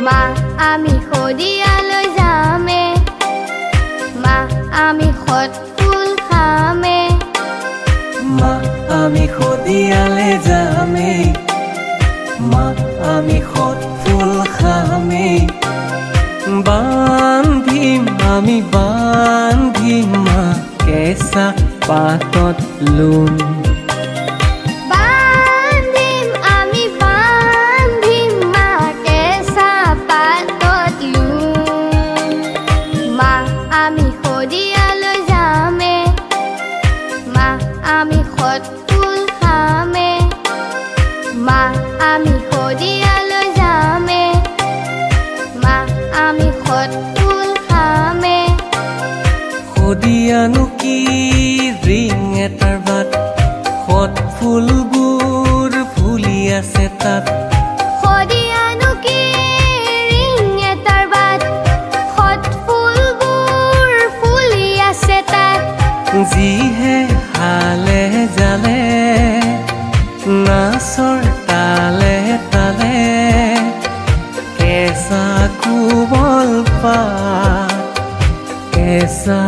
মা আমি শদিয়ালৈ যামে মা আমি সত ফুল খামে মা আমি শদিয়ালে যামে মা আমি সত ফুল খামে বান্ধিম আমি বান্ধিম মা কেঁচা পাতত লোন আমি শদিয়ালৈ যামে মা আমি সত ফুল খামে মা আমি শদিয়ালৈ যামে মা আমি সত ফুল খামে শদিয়ানো কি ৰিং এটাৰ বাট সত ফুলবোৰ ফুলি আছে তাত যিহে হালে জালে নাচৰ তালে তালে কেঁচা কোমল পাত কেঁচা